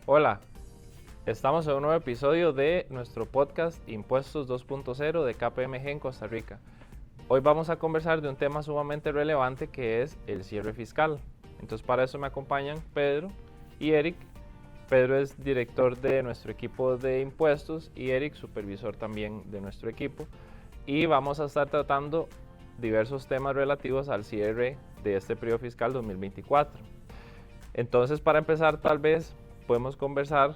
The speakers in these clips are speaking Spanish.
Hola, estamos en un nuevo episodio de nuestro podcast Impuestos 2.0 de KPMG en Costa Rica. Hoy vamos a conversar de un tema sumamente relevante que es el cierre fiscal. Entonces para eso me acompañan Pedro y Eric. Pedro es director de nuestro equipo de impuestos y Eric supervisor también de nuestro equipo. Y vamos a estar tratando diversos temas relativos al cierre de este periodo fiscal 2024. Entonces para empezar tal vez podemos conversar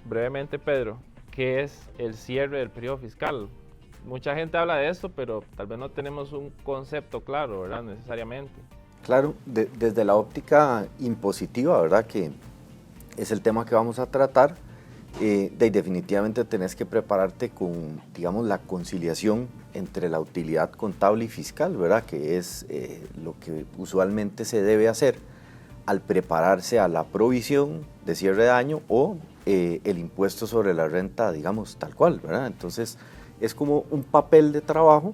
brevemente, Pedro, ¿qué es el cierre del periodo fiscal? Mucha gente habla de esto, pero tal vez no tenemos un concepto claro, ¿verdad? Necesariamente. Claro, desde la óptica impositiva, ¿verdad? Que es el tema que vamos a tratar, definitivamente tenés que prepararte con, digamos, la conciliación entre la utilidad contable y fiscal, ¿verdad? Que es lo que usualmente se debe hacer al prepararse a la provisión de cierre de año o el impuesto sobre la renta, digamos, tal cual, ¿verdad? Entonces, es como un papel de trabajo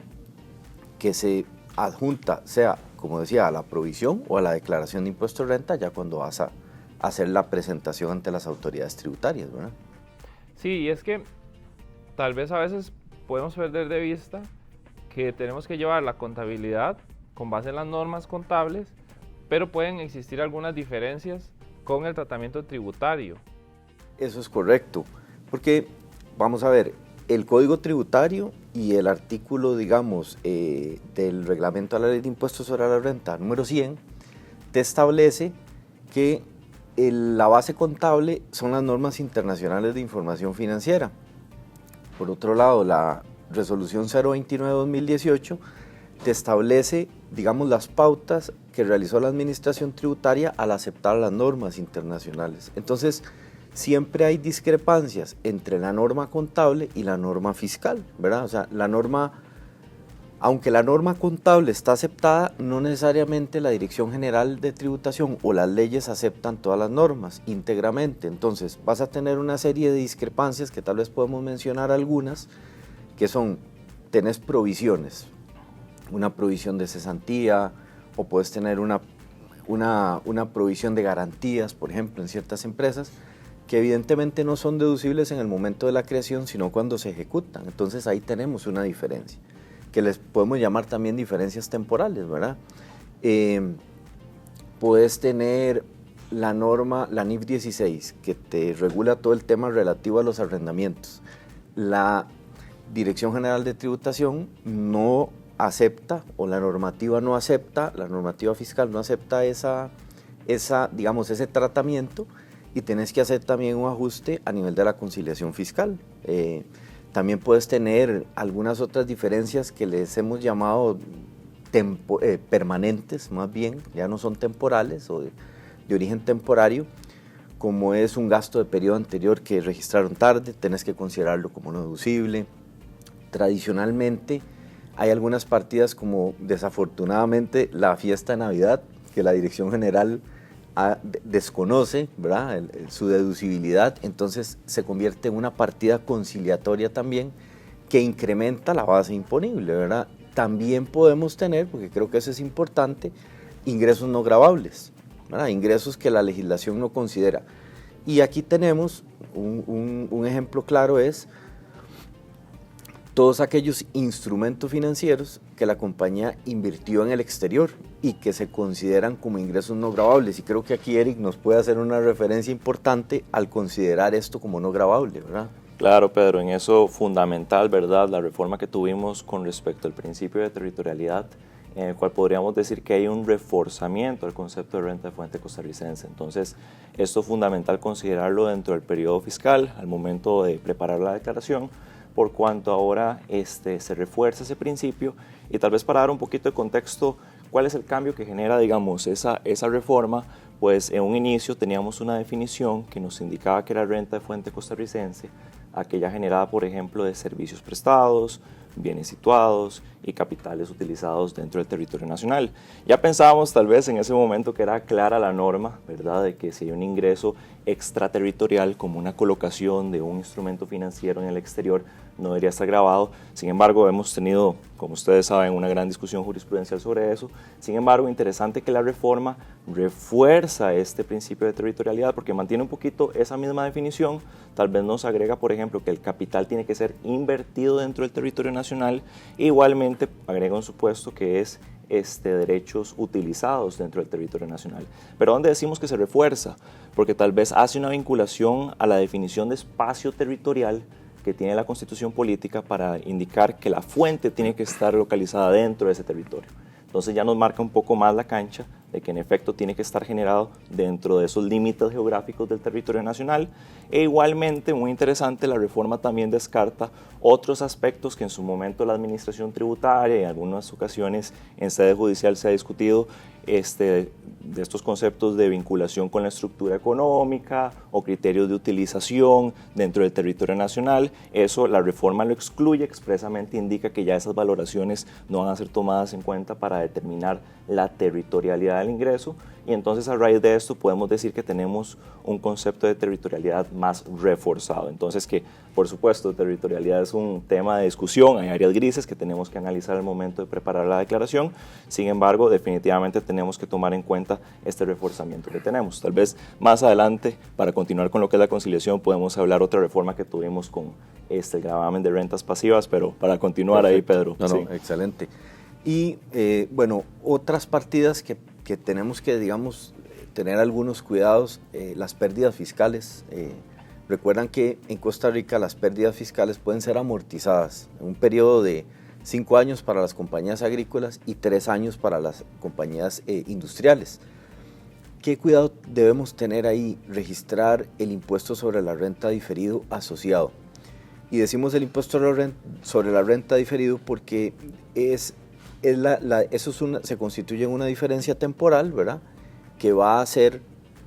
que se adjunta, sea, como decía, a la provisión o a la declaración de impuesto de renta, ya cuando vas a hacer la presentación ante las autoridades tributarias, ¿verdad? Sí, y es que tal vez a veces podemos perder de vista que tenemos que llevar la contabilidad con base en las normas contables, pero pueden existir algunas diferencias con el tratamiento tributario. Eso es correcto, porque vamos a ver, el Código Tributario y el artículo, digamos, del Reglamento a la Ley de Impuestos sobre la Renta número 100, te establece que la base contable son las normas internacionales de información financiera. Por otro lado, la Resolución 029-2018 te establece, digamos, las pautas que realizó la Administración Tributaria al aceptar las normas internacionales. Entonces, siempre hay discrepancias entre la norma contable y la norma fiscal, ¿verdad? O sea, aunque la norma contable está aceptada, no necesariamente la Dirección General de Tributación o las leyes aceptan todas las normas íntegramente. Entonces, vas a tener una serie de discrepancias que tal vez podemos mencionar algunas, que son, tenés provisiones, una provisión de cesantía, o puedes tener una provisión de garantías, por ejemplo, en ciertas empresas, que evidentemente no son deducibles en el momento de la creación, sino cuando se ejecutan. Entonces ahí tenemos una diferencia, que les podemos llamar también diferencias temporales, ¿verdad? Puedes tener la norma, la NIF 16, que te regula todo el tema relativo a los arrendamientos. La Dirección General de Tributación no acepta, o la normativa no acepta, la normativa fiscal no acepta digamos, ese tratamiento, y tenés que hacer también un ajuste a nivel de la conciliación fiscal. También puedes tener algunas otras diferencias que les hemos llamado permanentes, más bien, ya no son temporales o de origen temporario, como es un gasto de periodo anterior que registraron tarde, tenés que considerarlo como no deducible. Tradicionalmente hay algunas partidas, como desafortunadamente la fiesta de Navidad, que la Dirección General desconoce, ¿verdad? Su deducibilidad, entonces se convierte en una partida conciliatoria también que incrementa la base imponible, ¿verdad? También podemos tener, porque creo que eso es importante, ingresos no gravables, ¿verdad? Ingresos que la legislación no considera. Y aquí tenemos un ejemplo claro, es todos aquellos instrumentos financieros que la compañía invirtió en el exterior y que se consideran como ingresos no gravables. Y creo que aquí Eric nos puede hacer una referencia importante al considerar esto como no gravable, ¿verdad? Claro, Pedro, en eso fundamental, ¿verdad? La reforma que tuvimos con respecto al principio de territorialidad, en el cual podríamos decir que hay un reforzamiento al concepto de renta de fuente costarricense. Entonces, esto es fundamental considerarlo dentro del periodo fiscal al momento de preparar la declaración, por cuanto ahora se refuerza ese principio. Y tal vez para dar un poquito de contexto, ¿cuál es el cambio que genera, digamos, esa reforma? Pues en un inicio teníamos una definición que nos indicaba que era renta de fuente costarricense, aquella generada, por ejemplo, de servicios prestados, bienes situados y capitales utilizados dentro del territorio nacional. Ya pensábamos tal vez en ese momento que era clara la norma, ¿verdad?, de que si hay un ingreso extraterritorial como una colocación de un instrumento financiero en el exterior, no debería estar grabado. Sin embargo, hemos tenido, como ustedes saben, una gran discusión jurisprudencial sobre eso. Sin embargo, interesante que la reforma refuerza este principio de territorialidad porque mantiene un poquito esa misma definición. Tal vez nos agrega, por ejemplo, que el capital tiene que ser invertido dentro del territorio nacional. E igualmente agrega un supuesto que es derechos utilizados dentro del territorio nacional. Pero ¿dónde decimos que se refuerza? Porque tal vez hace una vinculación a la definición de espacio territorial que tiene la Constitución Política para indicar que la fuente tiene que estar localizada dentro de ese territorio. Entonces ya nos marca un poco más la cancha de que en efecto tiene que estar generado dentro de esos límites geográficos del territorio nacional. E igualmente, muy interesante, la reforma también descarta otros aspectos que en su momento la administración tributaria y en algunas ocasiones en sede judicial se ha discutido, de estos conceptos de vinculación con la estructura económica o criterios de utilización dentro del territorio nacional. Eso la reforma lo excluye, expresamente indica que ya esas valoraciones no van a ser tomadas en cuenta para determinar la territorialidad del ingreso, y entonces a raíz de esto podemos decir que tenemos un concepto de territorialidad más reforzado. Entonces que, por supuesto, territorialidad es un tema de discusión, hay áreas grises que tenemos que analizar al momento de preparar la declaración. Sin embargo, definitivamente tenemos que tomar en cuenta este reforzamiento que tenemos. Tal vez más adelante, para continuar con lo que es la conciliación, podemos hablar otra reforma que tuvimos con el gravamen de rentas pasivas, pero para continuar Perfecto. ahí, Pedro. No, sí. excelente. Y bueno, otras partidas que tenemos que, digamos, tener algunos cuidados, las pérdidas fiscales. Recuerdan que en Costa Rica las pérdidas fiscales pueden ser amortizadas en un periodo de 5 años para las compañías agrícolas y 3 años para las compañías industriales. ¿Qué cuidado debemos tener ahí? Registrar el impuesto sobre la renta diferido asociado. Y decimos el impuesto sobre la renta diferido porque se constituye en una diferencia temporal, ¿verdad?, que va a ser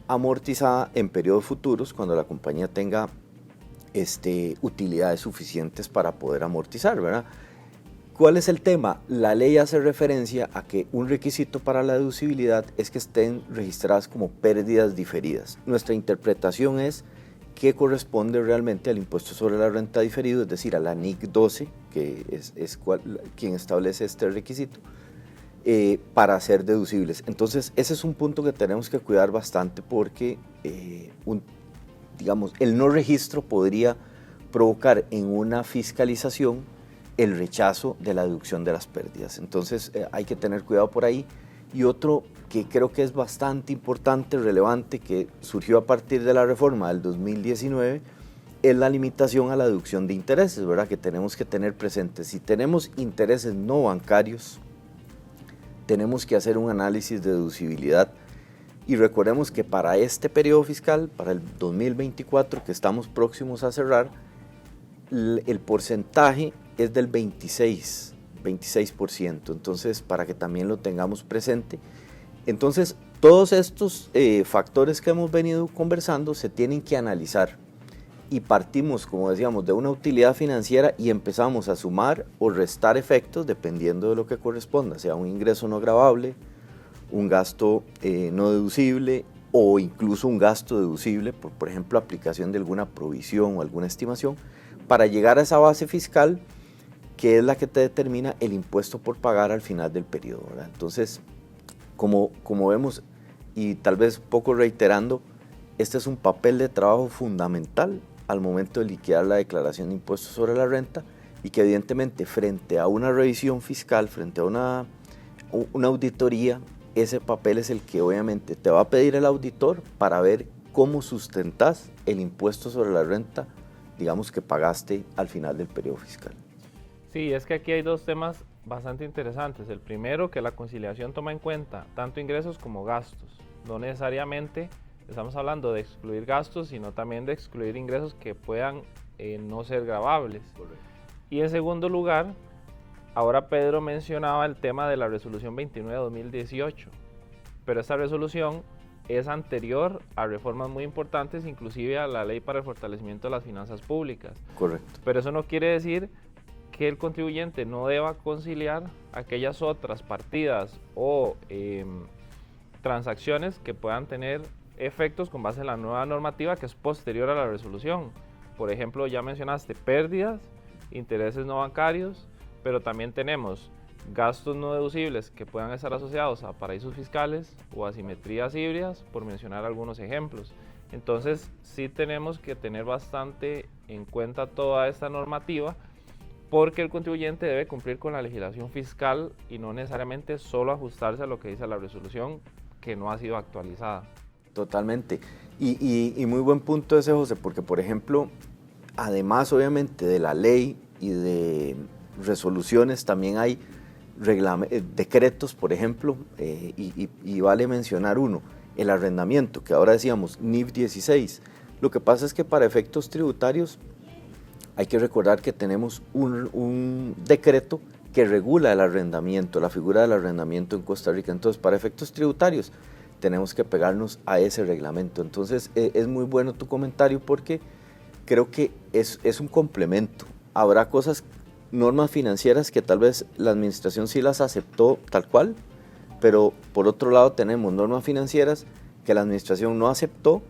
amortizada en periodos futuros cuando la compañía tenga utilidades suficientes para poder amortizar, ¿verdad? ¿Cuál es el tema? La ley hace referencia a que un requisito para la deducibilidad es que estén registradas como pérdidas diferidas. Nuestra interpretación es que corresponde realmente al impuesto sobre la renta diferido, es decir, a la NIC 12, que es quien establece este requisito, para ser deducibles. Entonces, ese es un punto que tenemos que cuidar bastante porque, digamos, el no registro podría provocar en una fiscalización el rechazo de la deducción de las pérdidas. Entonces, hay que tener cuidado por ahí. Y otro que creo que es bastante importante, relevante, que surgió a partir de la reforma del 2019, es la limitación a la deducción de intereses, ¿verdad?, que tenemos que tener presente. Si tenemos intereses no bancarios, tenemos que hacer un análisis de deducibilidad y recordemos que para este periodo fiscal, para el 2024 que estamos próximos a cerrar, el porcentaje es del 26%, entonces para que también lo tengamos presente. Entonces todos estos factores que hemos venido conversando se tienen que analizar y partimos, como decíamos, de una utilidad financiera y empezamos a sumar o restar efectos dependiendo de lo que corresponda, sea un ingreso no gravable, un gasto no deducible o incluso un gasto deducible por ejemplo, aplicación de alguna provisión o alguna estimación, para llegar a esa base fiscal que es la que te determina el impuesto por pagar al final del periodo, ¿verdad? Entonces, como vemos, y tal vez poco reiterando, este es un papel de trabajo fundamental al momento de liquidar la declaración de impuestos sobre la renta y que evidentemente frente a una revisión fiscal, frente a una auditoría, ese papel es el que obviamente te va a pedir el auditor para ver cómo sustentas el impuesto sobre la renta, digamos, que pagaste al final del periodo fiscal. Sí, es que aquí hay dos temas bastante interesantes. El primero, que la conciliación toma en cuenta tanto ingresos como gastos. No necesariamente estamos hablando de excluir gastos, sino también de excluir ingresos que puedan no ser gravables. Correcto. Y en segundo lugar, ahora Pedro mencionaba el tema de la resolución 29 de 2018, pero esta resolución es anterior a reformas muy importantes, inclusive a la ley para el fortalecimiento de las finanzas públicas. Correcto. Pero eso no quiere decir que el contribuyente no deba conciliar aquellas otras partidas o transacciones que puedan tener efectos con base en la nueva normativa que es posterior a la resolución. Por ejemplo, ya mencionaste pérdidas, intereses no bancarios, pero también tenemos gastos no deducibles que puedan estar asociados a paraísos fiscales o asimetrías híbridas, por mencionar algunos ejemplos. Entonces, sí tenemos que tener bastante en cuenta toda esta normativa, porque el contribuyente debe cumplir con la legislación fiscal y no necesariamente solo ajustarse a lo que dice la resolución, que no ha sido actualizada. Totalmente. Y muy buen punto ese, José, porque por ejemplo, además obviamente de la ley y de resoluciones, también hay decretos, por ejemplo, y vale mencionar uno, el arrendamiento, que ahora decíamos NIF 16. Lo que pasa es que para efectos tributarios hay que recordar que tenemos un decreto que regula el arrendamiento, la figura del arrendamiento en Costa Rica. Entonces, para efectos tributarios tenemos que pegarnos a ese reglamento. Entonces, es muy bueno tu comentario porque creo que es un complemento. Habrá normas financieras que tal vez la administración sí las aceptó tal cual, pero por otro lado tenemos normas financieras que la administración no aceptó,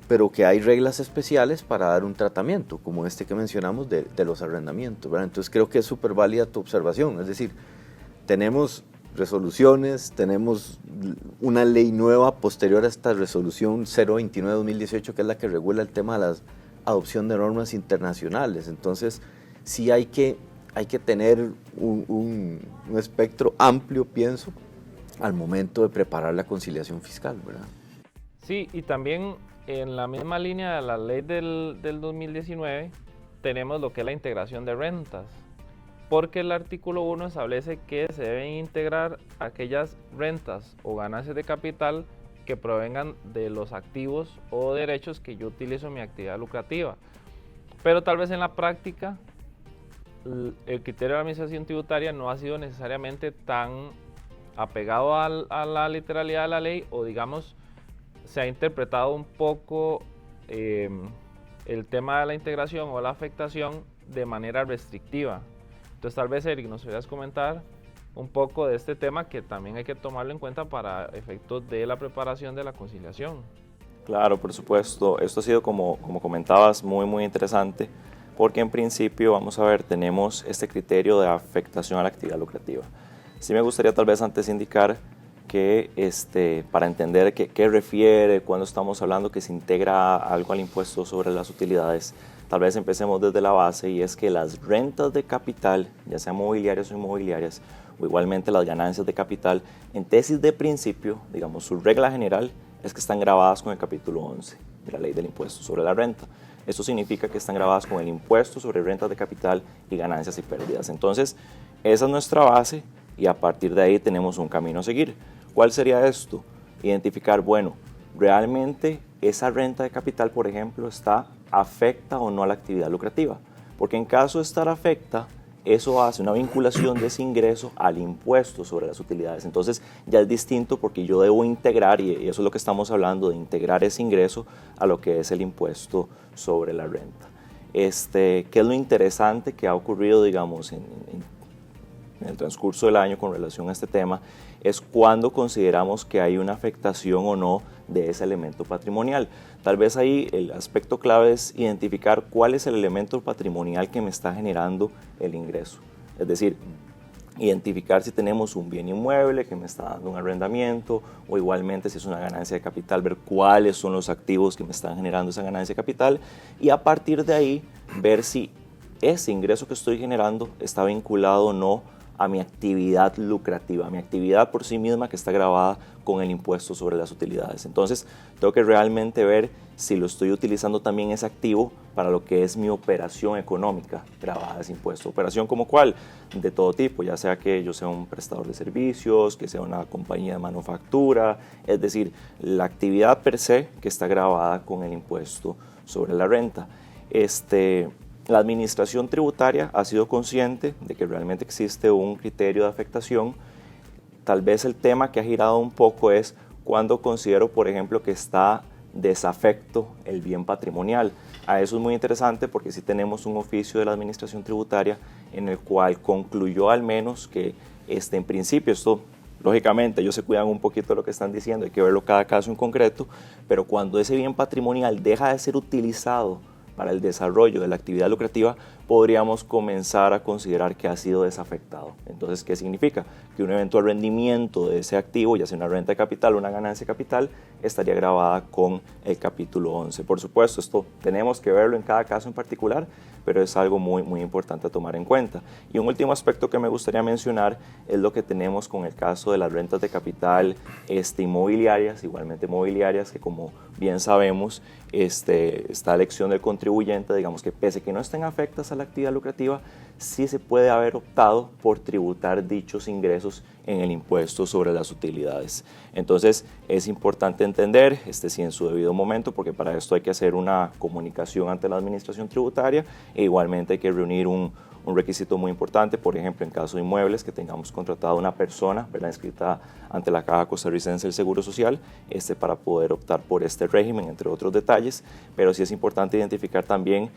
pero que hay reglas especiales para dar un tratamiento, como este que mencionamos de los arrendamientos, ¿verdad? Entonces creo que es súper válida tu observación, es decir, tenemos resoluciones, tenemos una ley nueva posterior a esta resolución 029-2018, que es la que regula el tema de la adopción de normas internacionales. Entonces sí hay que tener un espectro amplio, pienso, al momento de preparar la conciliación fiscal, ¿verdad? Sí, y también en la misma línea de la ley del 2019 tenemos lo que es la integración de rentas, porque el artículo 1 establece que se deben integrar aquellas rentas o ganancias de capital que provengan de los activos o derechos que yo utilizo en mi actividad lucrativa. Pero tal vez en la práctica el criterio de la administración tributaria no ha sido necesariamente tan apegado a la literalidad de la ley, o digamos se ha interpretado un poco el tema de la integración o la afectación de manera restrictiva. Entonces tal vez, Eric, nos podrías comentar un poco de este tema, que también hay que tomarlo en cuenta para efectos de la preparación de la conciliación. Claro, por supuesto. Esto ha sido, como comentabas, muy interesante, porque en principio, vamos a ver, tenemos este criterio de afectación a la actividad lucrativa. Sí me gustaría tal vez antes indicar que para entender qué refiere cuando estamos hablando que se integra algo al impuesto sobre las utilidades, tal vez empecemos desde la base, y es que las rentas de capital, ya sean mobiliarias o inmobiliarias, o igualmente las ganancias de capital, en tesis de principio, digamos, su regla general es que están grabadas con el capítulo 11 de la ley del impuesto sobre la renta. Esto significa que están grabadas con el impuesto sobre rentas de capital y ganancias y pérdidas. Entonces, esa es nuestra base, y a partir de ahí tenemos un camino a seguir. ¿Cuál sería esto? Identificar, bueno, realmente esa renta de capital, por ejemplo, afecta o no a la actividad lucrativa. Porque en caso de estar afecta, eso hace una vinculación de ese ingreso al impuesto sobre las utilidades. Entonces ya es distinto, porque yo debo integrar, y eso es lo que estamos hablando, de integrar ese ingreso a lo que es el impuesto sobre la renta. ¿Qué es lo interesante que ha ocurrido, digamos, en el transcurso del año con relación a este tema? Es cuando consideramos que hay una afectación o no de ese elemento patrimonial. Tal vez ahí el aspecto clave es identificar cuál es el elemento patrimonial que me está generando el ingreso. Es decir, identificar si tenemos un bien inmueble que me está dando un arrendamiento, o igualmente si es una ganancia de capital, ver cuáles son los activos que me están generando esa ganancia de capital, y a partir de ahí ver si ese ingreso que estoy generando está vinculado o no a mi actividad lucrativa, a mi actividad por sí misma que está grabada con el impuesto sobre las utilidades. Entonces, tengo que realmente ver si lo estoy utilizando también ese activo para lo que es mi operación económica grabada de ese impuesto. ¿Operación como cuál? De todo tipo, ya sea que yo sea un prestador de servicios, que sea una compañía de manufactura, es decir, la actividad per se que está grabada con el impuesto sobre la renta. La administración tributaria ha sido consciente de que realmente existe un criterio de afectación. Tal vez el tema que ha girado un poco es cuando considero, por ejemplo, que está desafecto el bien patrimonial. A eso es muy interesante porque sí tenemos un oficio de la Administración Tributaria en el cual concluyó al menos que en principio esto, lógicamente ellos se cuidan un poquito de lo que están diciendo, hay que verlo cada caso en concreto, pero cuando ese bien patrimonial deja de ser utilizado para el desarrollo de la actividad lucrativa, podríamos comenzar a considerar que ha sido desafectado. Entonces, ¿qué significa? Que un eventual rendimiento de ese activo, ya sea una renta de capital o una ganancia de capital, estaría grabada con el capítulo 11. Por supuesto, esto tenemos que verlo en cada caso en particular, pero es algo muy, muy importante a tomar en cuenta. Y un último aspecto que me gustaría mencionar es lo que tenemos con el caso de las rentas de capital inmobiliarias, igualmente mobiliarias, que como bien sabemos, está la elección del contribuyente, digamos que pese que no estén afectas a la actividad lucrativa, sí se puede haber optado por tributar dichos ingresos en el impuesto sobre las utilidades. Entonces es importante entender, sí en su debido momento, porque para esto hay que hacer una comunicación ante la Administración Tributaria e igualmente hay que reunir un requisito muy importante, por ejemplo, en caso de inmuebles, que tengamos contratado una persona, ¿verdad?, inscrita ante la Caja Costarricense del Seguro Social, para poder optar por este régimen, entre otros detalles, pero sí es importante identificar también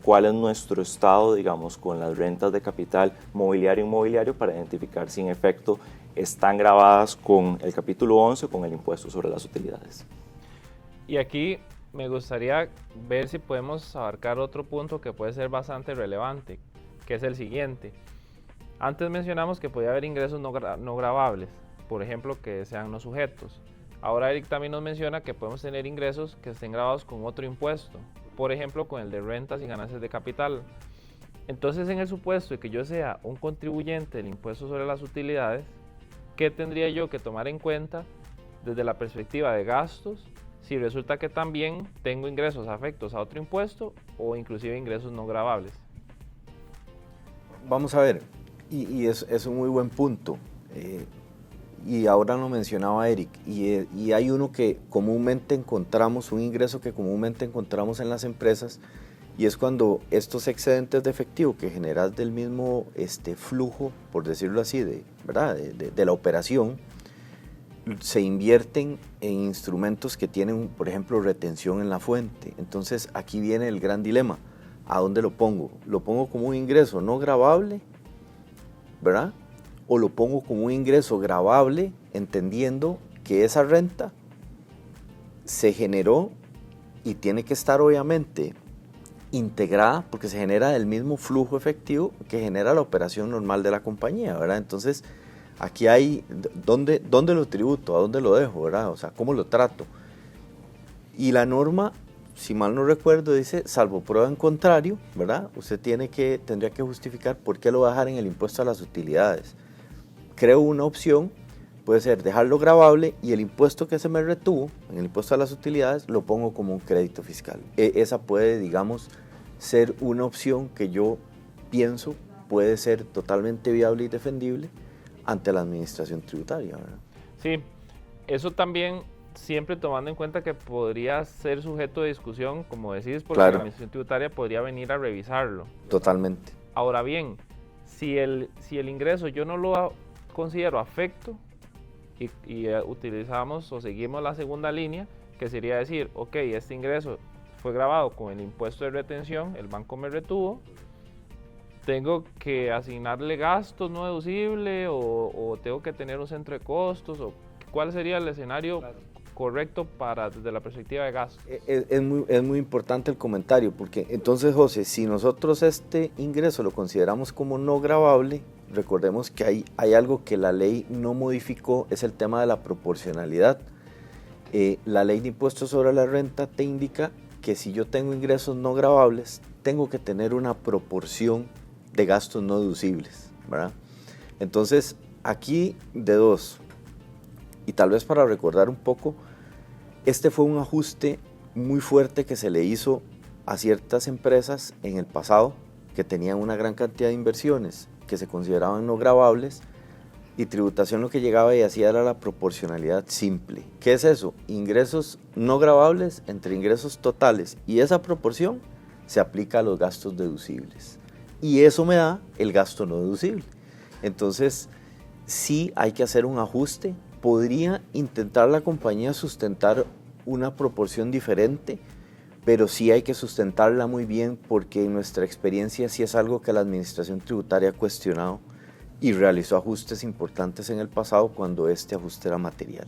cuál es nuestro estado, digamos, con las rentas de capital mobiliario e inmobiliario para identificar si en efecto están grabadas con el capítulo 11 o con el impuesto sobre las utilidades. Y aquí me gustaría ver si podemos abarcar otro punto que puede ser bastante relevante, que es el siguiente. Antes mencionamos que podía haber ingresos no gravables, por ejemplo, que sean no sujetos. Ahora Eric también nos menciona que podemos tener ingresos que estén grabados con otro impuesto, por ejemplo, con el de rentas y ganancias de capital. Entonces, en el supuesto de que yo sea un contribuyente del impuesto sobre las utilidades, ¿qué tendría yo que tomar en cuenta desde la perspectiva de gastos si resulta que también tengo ingresos afectos a otro impuesto o inclusive ingresos no gravables? Vamos a ver, y es un muy buen punto, y ahora lo mencionaba Eric, y hay uno que comúnmente encontramos, un ingreso que comúnmente encontramos en las empresas, y es cuando estos excedentes de efectivo que generas del mismo flujo, por decirlo así, ¿verdad?, de la operación, se invierten en instrumentos que tienen, por ejemplo, retención en la fuente. Entonces aquí viene el gran dilema. ¿A dónde lo pongo? ¿Lo pongo como un ingreso no gravable, verdad? ¿O lo pongo como un ingreso gravable, entendiendo que esa renta se generó y tiene que estar obviamente integrada porque se genera del mismo flujo efectivo que genera la operación normal de la compañía, ¿verdad? Entonces aquí hay, ¿dónde lo tributo? ¿A dónde lo dejo, verdad? O sea, ¿cómo lo trato? Y la norma, si mal no recuerdo, dice, salvo prueba en contrario, ¿verdad?, usted tendría que justificar por qué lo va a dejar en el impuesto a las utilidades. Creo una opción, puede ser dejarlo gravable y el impuesto que se me retuvo, en el impuesto a las utilidades, lo pongo como un crédito fiscal. Esa puede, digamos, ser una opción que yo pienso puede ser totalmente viable y defendible ante la Administración Tributaria, ¿verdad? Sí, eso también siempre tomando en cuenta que podría ser sujeto de discusión, como decís, porque claro, la Administración Tributaria podría venir a revisarlo. Totalmente. Ahora bien, si el ingreso yo no lo considero afecto y utilizamos o seguimos la segunda línea, que sería decir, ok, este ingreso fue grabado con el impuesto de retención, el banco me retuvo, tengo que asignarle gastos no deducibles o tengo que tener un centro de costos, o ¿cuál sería el escenario correcto desde la perspectiva de gastos? Es muy importante el comentario, porque entonces, José, si nosotros este ingreso lo consideramos como no gravable, recordemos que hay algo que la ley no modificó, es el tema de la proporcionalidad. La ley de impuestos sobre la renta te indica que si yo tengo ingresos no gravables, tengo que tener una proporción de gastos no deducibles, ¿verdad? Entonces, aquí de dos, y tal vez para recordar un poco, este fue un ajuste muy fuerte que se le hizo a ciertas empresas en el pasado que tenían una gran cantidad de inversiones que se consideraban no gravables, y tributación lo que llegaba y hacía era la proporcionalidad simple. ¿Qué es eso? Ingresos no gravables entre ingresos totales, y esa proporción se aplica a los gastos deducibles. Y eso me da el gasto no deducible. Entonces, sí hay que hacer un ajuste. Podría intentar la compañía sustentar una proporción diferente, pero sí hay que sustentarla muy bien porque en nuestra experiencia sí es algo que la Administración Tributaria ha cuestionado y realizó ajustes importantes en el pasado cuando este ajuste era material.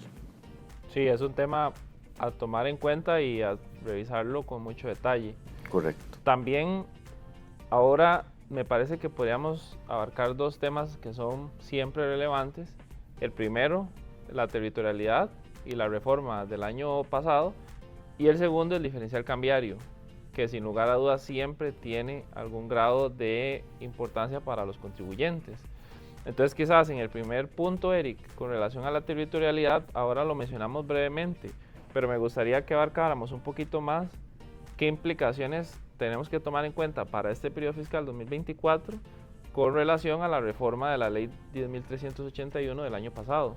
Sí, es un tema a tomar en cuenta y a revisarlo con mucho detalle. Correcto. También ahora me parece que podríamos abarcar dos temas que son siempre relevantes. El primero, la territorialidad y la reforma del año pasado, y el segundo, el diferencial cambiario, que sin lugar a dudas siempre tiene algún grado de importancia para los contribuyentes. Entonces quizás en el primer punto, Eric, con relación a la territorialidad, ahora lo mencionamos brevemente, pero me gustaría que abarcáramos un poquito más qué implicaciones tenemos que tomar en cuenta para este periodo fiscal 2024 con relación a la reforma de la ley 10.381 del año pasado.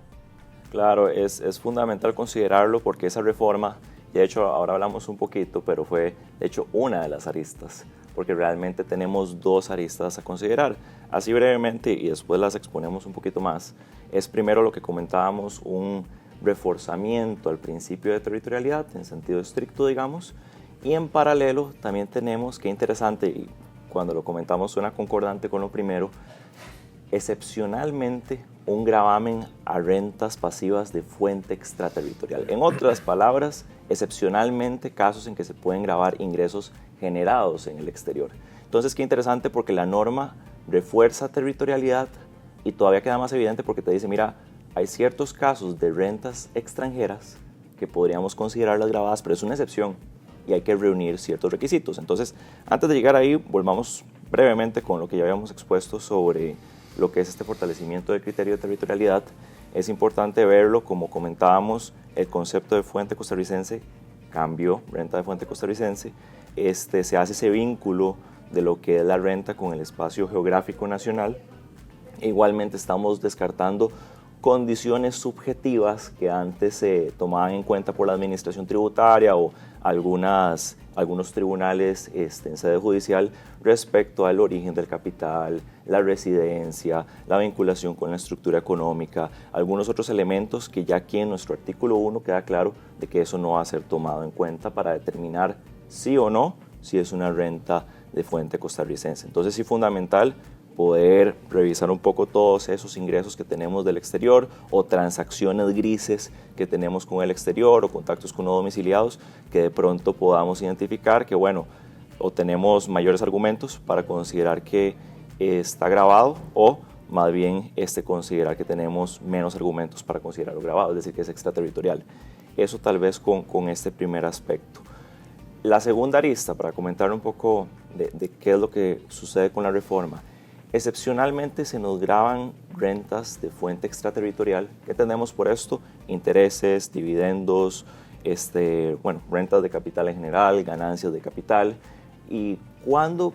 Claro, es fundamental considerarlo porque esa reforma, de hecho ahora hablamos un poquito, pero fue de hecho una de las aristas, porque realmente tenemos dos aristas a considerar. Así brevemente, y después las exponemos un poquito más, es primero lo que comentábamos, un reforzamiento al principio de territorialidad en sentido estricto, digamos, y en paralelo también tenemos, qué interesante, y cuando lo comentamos suena concordante con lo primero, excepcionalmente un gravamen a rentas pasivas de fuente extraterritorial. En otras palabras, excepcionalmente casos en que se pueden gravar ingresos generados en el exterior. Entonces, qué interesante porque la norma refuerza territorialidad y todavía queda más evidente porque te dice, mira, hay ciertos casos de rentas extranjeras que podríamos considerarlas gravadas, pero es una excepción y hay que reunir ciertos requisitos. Entonces, antes de llegar ahí, volvamos brevemente con lo que ya habíamos expuesto sobre lo que es este fortalecimiento del criterio de territorialidad. Es importante verlo, como comentábamos, el concepto de fuente costarricense cambió, renta de fuente costarricense, se hace ese vínculo de lo que es la renta con el espacio geográfico nacional. Igualmente estamos descartando condiciones subjetivas que antes se tomaban en cuenta por la administración tributaria o algunos tribunales en sede judicial respecto al origen del capital, la residencia, la vinculación con la estructura económica, algunos otros elementos que ya aquí en nuestro artículo 1 queda claro de que eso no va a ser tomado en cuenta para determinar sí o no si es una renta de fuente costarricense. Entonces sí es fundamental poder revisar un poco todos esos ingresos que tenemos del exterior o transacciones grises que tenemos con el exterior o contactos con no domiciliados que de pronto podamos identificar que, bueno, o tenemos mayores argumentos para considerar que está grabado o más bien considerar que tenemos menos argumentos para considerarlo grabado, es decir, que es extraterritorial. Eso tal vez con este primer aspecto. La segunda arista, para comentar un poco de qué es lo que sucede con la reforma. Excepcionalmente se nos graban rentas de fuente extraterritorial. ¿Qué tenemos por esto? Intereses, dividendos, rentas de capital en general, ganancias de capital. ¿Y cuándo,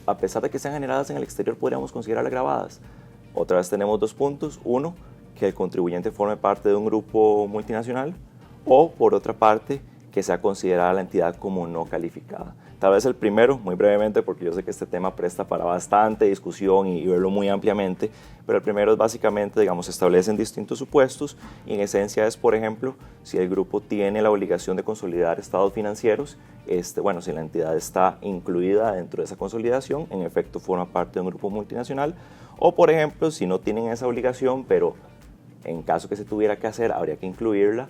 a pesar de que sean generadas en el exterior, podríamos considerarlas grabadas? Otra vez tenemos dos puntos. Uno, que el contribuyente forme parte de un grupo multinacional o, por otra parte, que sea considerada la entidad como no calificada. Tal vez el primero, muy brevemente, porque yo sé que este tema presta para bastante discusión y verlo muy ampliamente, pero el primero es básicamente, digamos, se establecen distintos supuestos y en esencia es, por ejemplo, si el grupo tiene la obligación de consolidar estados financieros, si la entidad está incluida dentro de esa consolidación, en efecto forma parte de un grupo multinacional, o por ejemplo, si no tienen esa obligación, pero en caso que se tuviera que hacer, habría que incluirla,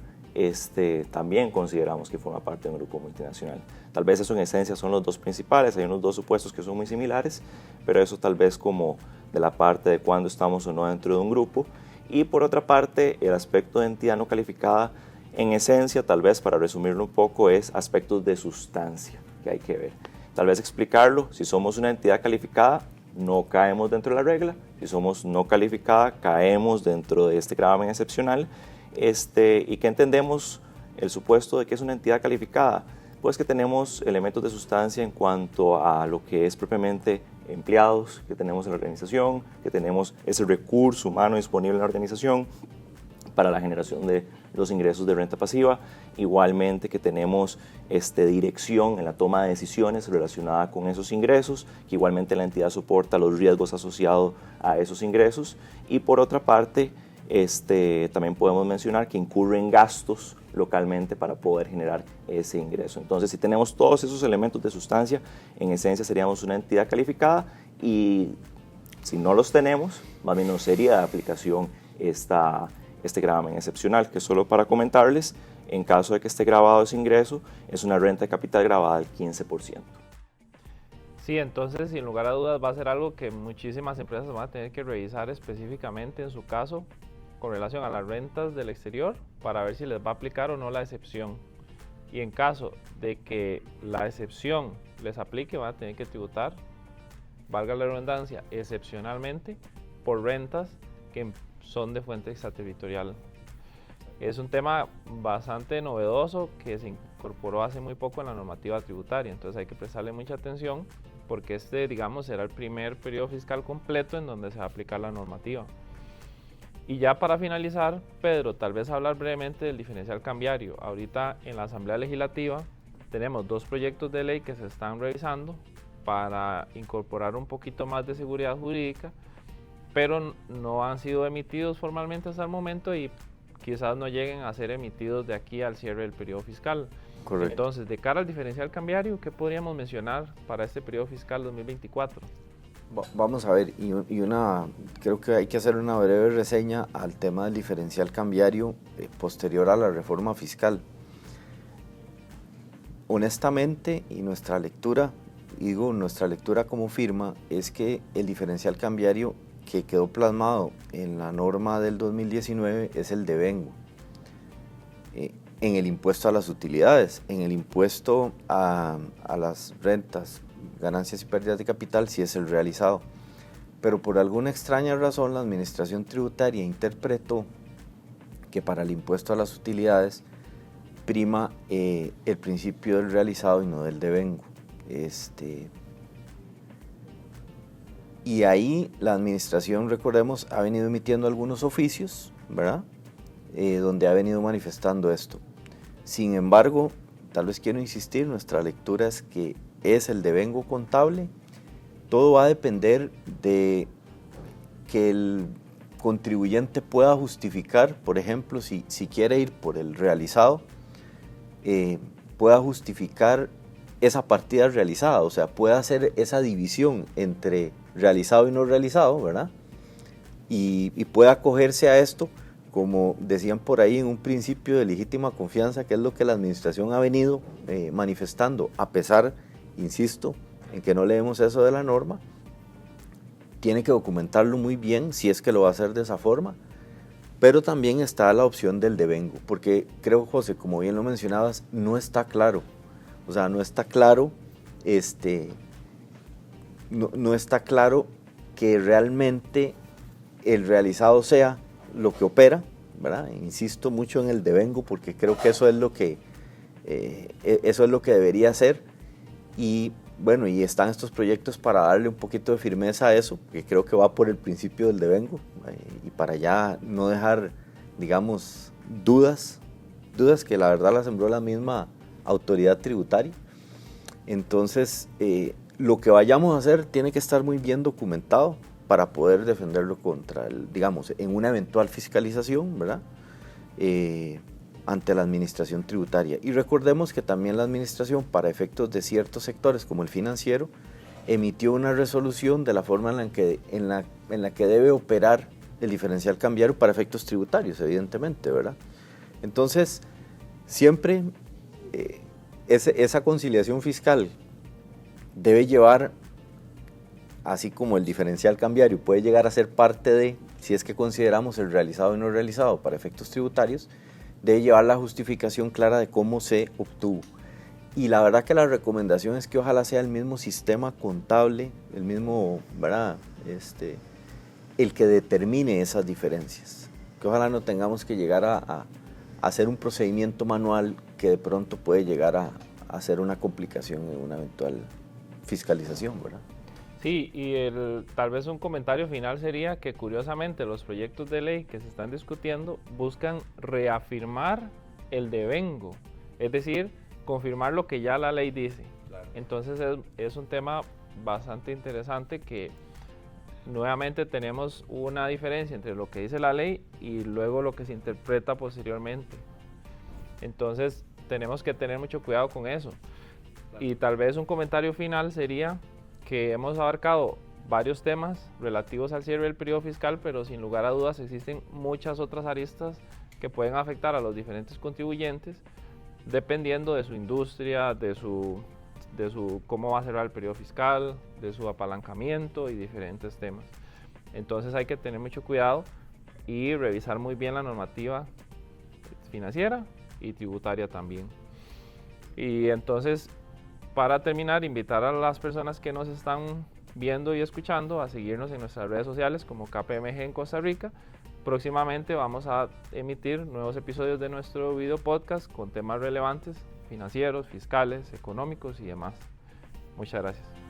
también consideramos que forma parte de un grupo multinacional. Tal vez eso en esencia son los dos principales, hay unos dos supuestos que son muy similares, pero eso tal vez como de la parte de cuándo estamos o no dentro de un grupo. Y por otra parte, el aspecto de entidad no calificada, en esencia, tal vez para resumirlo un poco, es aspectos de sustancia que hay que ver. Tal vez explicarlo, si somos una entidad calificada, no caemos dentro de la regla, si somos no calificada, caemos dentro de este gravamen excepcional. ¿Y qué entendemos el supuesto de que es una entidad calificada? Pues que tenemos elementos de sustancia en cuanto a lo que es propiamente empleados que tenemos en la organización, que tenemos ese recurso humano disponible en la organización para la generación de los ingresos de renta pasiva, igualmente que tenemos dirección en la toma de decisiones relacionada con esos ingresos, que igualmente la entidad soporta los riesgos asociados a esos ingresos, y por otra parte, también podemos mencionar que incurren gastos localmente para poder generar ese ingreso. Entonces, si tenemos todos esos elementos de sustancia, en esencia seríamos una entidad calificada, y si no los tenemos, más bien no sería de aplicación este gravamen excepcional, que solo para comentarles, en caso de que esté grabado ese ingreso, es una renta de capital grabada al 15%. Sí, entonces sin lugar a dudas va a ser algo que muchísimas empresas van a tener que revisar específicamente en su caso con relación a las rentas del exterior para ver si les va a aplicar o no la excepción. Y en caso de que la excepción les aplique, van a tener que tributar, valga la redundancia, excepcionalmente por rentas que son de fuente extraterritorial. Es un tema bastante novedoso que se incorporó hace muy poco en la normativa tributaria, entonces hay que prestarle mucha atención porque digamos, será el primer periodo fiscal completo en donde se va a aplicar la normativa. Y ya para finalizar, Pedro, tal vez hablar brevemente del diferencial cambiario. Ahorita en la Asamblea Legislativa tenemos 2 proyectos de ley que se están revisando para incorporar un poquito más de seguridad jurídica, pero no han sido emitidos formalmente hasta el momento y quizás no lleguen a ser emitidos de aquí al cierre del periodo fiscal. Correcto. Entonces, de cara al diferencial cambiario, ¿qué podríamos mencionar para este periodo fiscal 2024? Vamos a ver, creo que hay que hacer una breve reseña al tema del diferencial cambiario posterior a la reforma fiscal. Honestamente, y nuestra lectura como firma, es que el diferencial cambiario que quedó plasmado en la norma del 2019 es el devengo. En el impuesto a las utilidades, en el impuesto a las rentas, ganancias y pérdidas de capital, sí es el realizado. Pero por alguna extraña razón la Administración Tributaria interpretó que para el impuesto a las utilidades prima el principio del realizado y no del devengo. Y ahí la Administración, recordemos, ha venido emitiendo algunos oficios, ¿verdad? Donde ha venido manifestando esto. Sin embargo, tal vez quiero insistir, nuestra lectura es que es el devengo contable. Todo va a depender de que el contribuyente pueda justificar, por ejemplo, si quiere ir por el realizado, pueda justificar esa partida realizada, o sea, pueda hacer esa división entre realizado y no realizado, ¿verdad? Y pueda acogerse a esto, como decían por ahí, en un principio de legítima confianza, que es lo que la Administración ha venido manifestando, a pesar, insisto, en que no leemos eso de la norma. Tiene que documentarlo muy bien si es que lo va a hacer de esa forma, pero también está la opción del devengo, porque creo, José, como bien lo mencionabas, no está claro, o sea, no está claro, no está claro que realmente el realizado sea lo que opera, ¿verdad? Insisto mucho en el devengo porque creo que eso es lo que debería ser. Y bueno, y están estos proyectos para darle un poquito de firmeza a eso, que creo que va por el principio del devengo, y para ya no dejar, digamos, dudas que la verdad las sembró la misma autoridad tributaria. Entonces, lo que vayamos a hacer tiene que estar muy bien documentado para poder defenderlo contra, digamos, en una eventual fiscalización, ¿verdad? Ante la Administración Tributaria. Y recordemos que también la Administración, para efectos de ciertos sectores como el financiero, emitió una resolución de la forma en la que debe operar el diferencial cambiario para efectos tributarios, evidentemente, ¿verdad? Entonces, siempre esa conciliación fiscal debe llevar, así como el diferencial cambiario puede llegar a ser parte de, si es que consideramos el realizado y no realizado para efectos tributarios, debe llevar la justificación clara de cómo se obtuvo. Y la verdad que la recomendación es que ojalá sea el mismo sistema contable, el mismo, ¿verdad? El que determine esas diferencias. Que ojalá no tengamos que llegar a hacer un procedimiento manual que de pronto puede llegar a hacer una complicación en una eventual fiscalización, ¿verdad? Sí, y tal vez un comentario final sería que curiosamente los proyectos de ley que se están discutiendo buscan reafirmar el devengo, es decir, confirmar lo que ya la ley dice. Claro. Entonces es un tema bastante interesante que nuevamente tenemos una diferencia entre lo que dice la ley y luego lo que se interpreta posteriormente. Entonces tenemos que tener mucho cuidado con eso. Y tal vez un comentario final sería que hemos abarcado varios temas relativos al cierre del periodo fiscal, pero sin lugar a dudas existen muchas otras aristas que pueden afectar a los diferentes contribuyentes dependiendo de su industria, de su cómo va a cerrar el periodo fiscal, de su apalancamiento y diferentes temas. Entonces hay que tener mucho cuidado y revisar muy bien la normativa financiera y tributaria también. Y entonces, para terminar, invitar a las personas que nos están viendo y escuchando a seguirnos en nuestras redes sociales como KPMG en Costa Rica. Próximamente vamos a emitir nuevos episodios de nuestro video podcast con temas relevantes financieros, fiscales, económicos y demás. Muchas gracias.